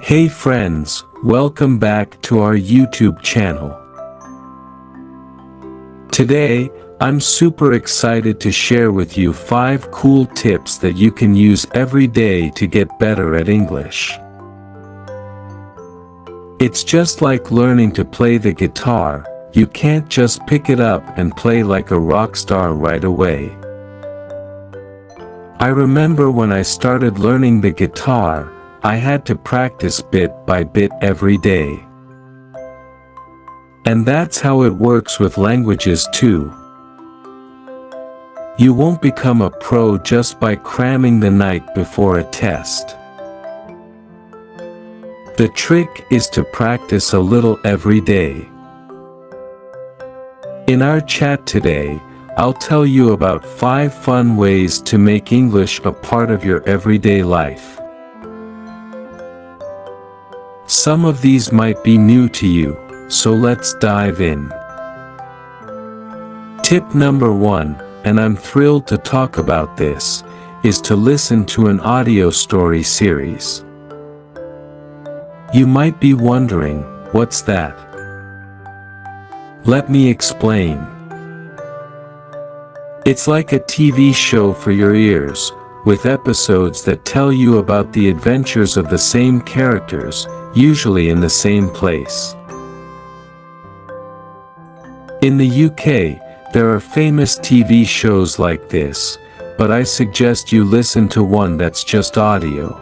Hey friends, welcome back to our YouTube channel. Today, I'm super excited to share with you 5 cool tips that you can use every day to get better at English. It's just like learning to play the guitar, you can't just pick it up and play like a rock star right away. I remember when I started learning the guitar, I had to practice bit by bit every day. And that's how it works with languages too. You won't become a pro just by cramming the night before a test. The trick is to practice a little every day. In our chat today, I'll tell you about 5 fun ways to make English a part of your everyday life. Some of these might be new to you, so let's dive in. Tip number 1, and I'm thrilled to talk about this, is to listen to an audio story series. You might be wondering, what's that? Let me explain. It's like a TV show for your ears, with episodes that tell you about the adventures of the same characters, usually in the same place. In the UK, there are famous TV shows like this, but I suggest you listen to one that's just audio.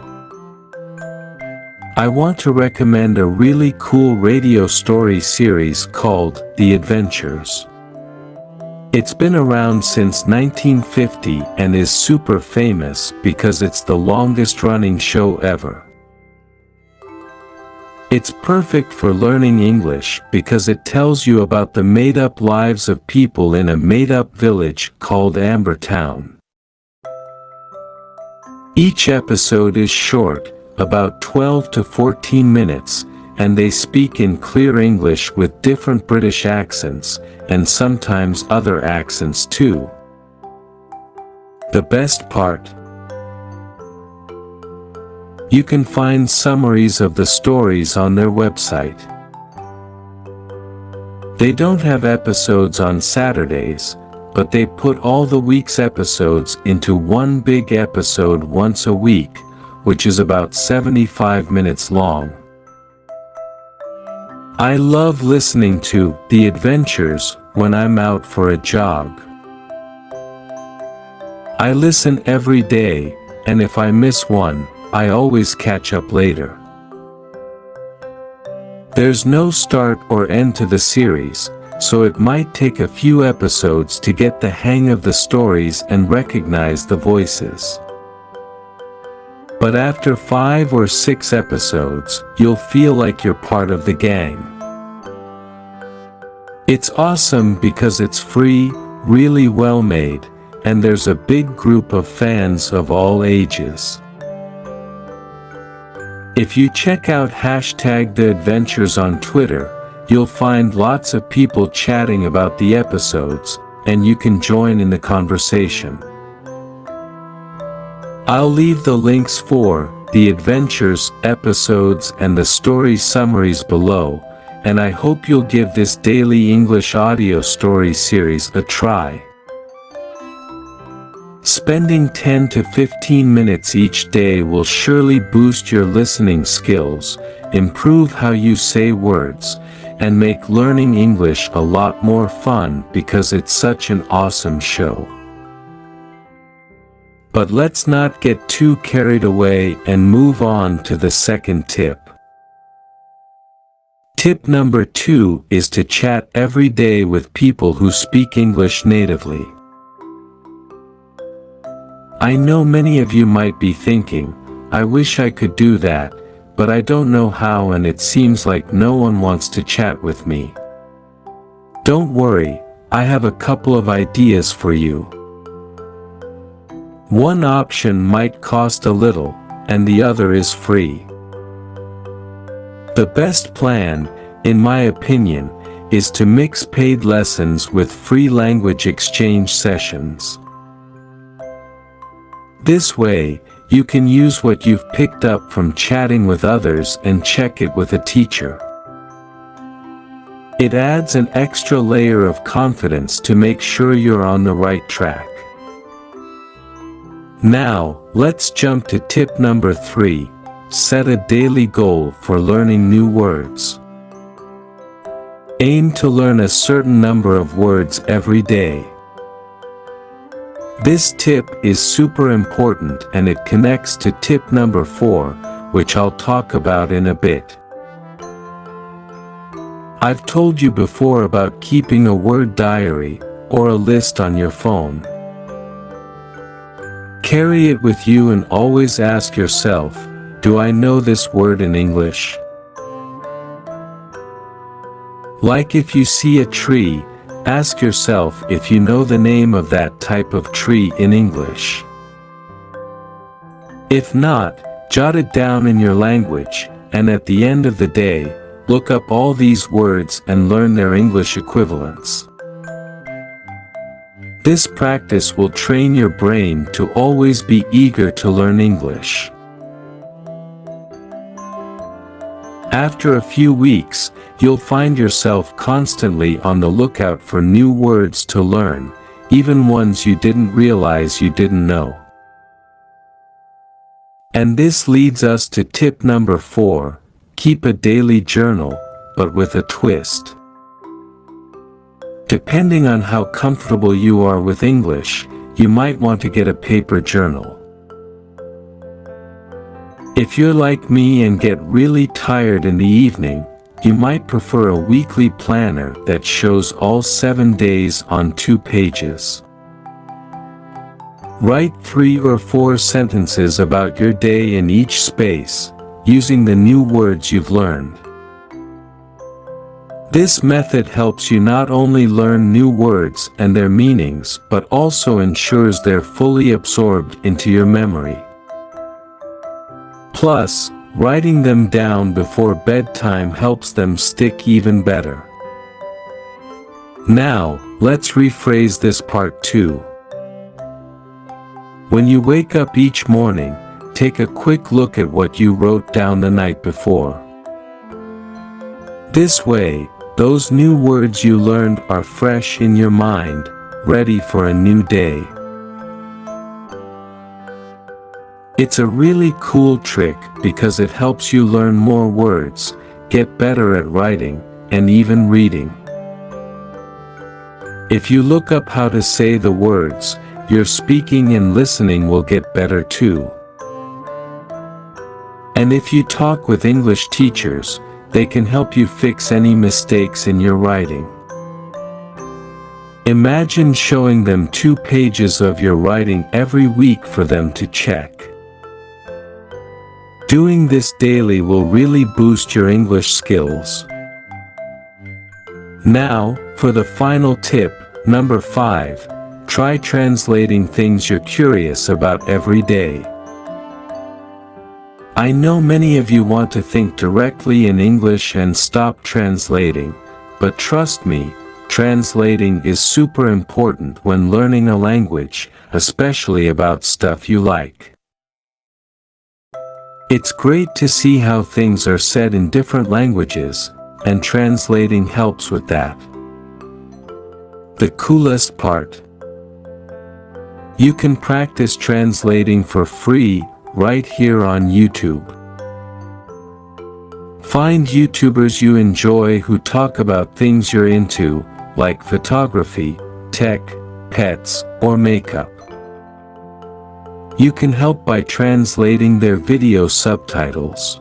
I want to recommend a really cool radio story series called The Adventures. It's been around since 1950 and is super famous because it's the longest running show ever. It's perfect for learning English because it tells you about the made-up lives of people in a made-up village called Amber Town. Each episode is short, about 12 to 14 minutes, and they speak in clear English with different British accents, and sometimes other accents too. The best part? You can find summaries of the stories on their website. They don't have episodes on Saturdays, but they put all the week's episodes into one big episode once a week, which is about 75 minutes long. I love listening to The Adventures when I'm out for a jog. I listen every day, and if I miss one, I always catch up later. There's no start or end to the series, so it might take a few episodes to get the hang of the stories and recognize the voices. But after 5 or 6 episodes, you'll feel like you're part of the gang. It's awesome because it's free, really well made, and there's a big group of fans of all ages. If you check out #TheAdventures on Twitter, you'll find lots of people chatting about the episodes, and you can join in the conversation. I'll leave the links for The Adventures episodes and the story summaries below, and I hope you'll give this daily English audio story series a try. Spending 10 to 15 minutes each day will surely boost your listening skills, improve how you say words, and make learning English a lot more fun because it's such an awesome show. But let's not get too carried away and move on to the second tip. Tip number 2 is to chat every day with people who speak English natively. I know many of you might be thinking, I wish I could do that, but I don't know how and it seems like no one wants to chat with me. Don't worry, I have a couple of ideas for you. One option might cost a little, and the other is free. The best plan, in my opinion, is to mix paid lessons with free language exchange sessions. This way, You can use what you've picked up from chatting with others and check it with a teacher. It adds an extra layer of confidence to make sure you're on the right track. Now, let's jump to tip number 3. Set a daily goal for learning new words. Aim to learn a certain number of words every day. This tip is super important and it connects to tip number 4, which I'll talk about in a bit. I've told you before about keeping a word diary, or a list on your phone. Carry it with you and always ask yourself, do I know this word in English? Like if you see a tree, ask yourself if you know the name of that type of tree in English. If not, jot it down in your language, and at the end of the day, look up all these words and learn their English equivalents. This practice will train your brain to always be eager to learn English. After a few weeks, you'll find yourself constantly on the lookout for new words to learn, even ones you didn't realize you didn't know. And this leads us to tip number 4. Keep a daily journal, but with a twist. Depending on how comfortable you are with English, you might want to get a paper journal. If you're like me and get really tired in the evening, you might prefer a weekly planner that shows all 7 days on 2 pages. Write 3 or 4 sentences about your day in each space, using the new words you've learned. This method helps you not only learn new words and their meanings but also ensures they're fully absorbed into your memory. Plus, writing them down before bedtime helps them stick even better. Now, let's rephrase this part too. When you wake up each morning, take a quick look at what you wrote down the night before. This way, those new words you learned are fresh in your mind, ready for a new day. It's a really cool trick because it helps you learn more words, get better at writing, and even reading. If you look up how to say the words, your speaking and listening will get better too. And if you talk with English teachers, they can help you fix any mistakes in your writing. Imagine showing them 2 pages of your writing every week for them to check. Doing this daily will really boost your English skills. Now, for the final tip, number 5, try translating things you're curious about every day. I know many of you want to think directly in English and stop translating, but trust me, translating is super important when learning a language, especially about stuff you like. It's great to see how things are said in different languages, and translating helps with that. The coolest part: you can practice translating for free right here on YouTube. Find YouTubers you enjoy who talk about things you're into, like photography, tech, pets, or makeup. You can help by translating their video subtitles.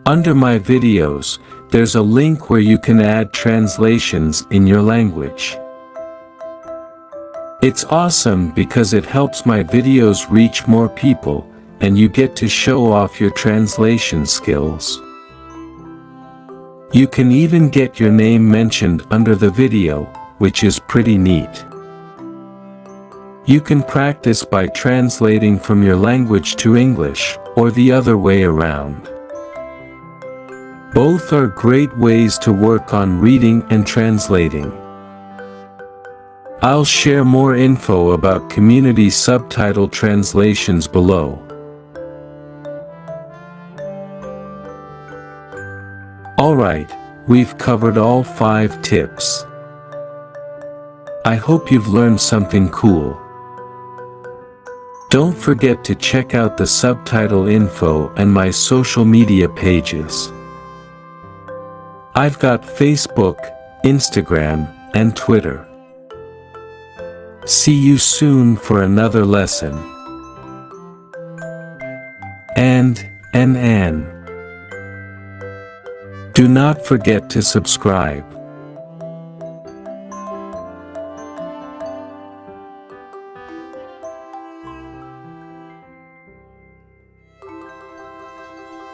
Under my videos, there's a link where you can add translations in your language. It's awesome because it helps my videos reach more people, and you get to show off your translation skills. You can even get your name mentioned under the video, which is pretty neat. You can practice by translating from your language to English, or the other way around. Both are great ways to work on reading and translating. I'll share more info about community subtitle translations below. Alright, we've covered all 5 tips. I hope you've learned something cool. Don't forget to check out the subtitle info and my social media pages. I've got Facebook, Instagram, and Twitter. See you soon for another lesson. And. Do not forget to subscribe.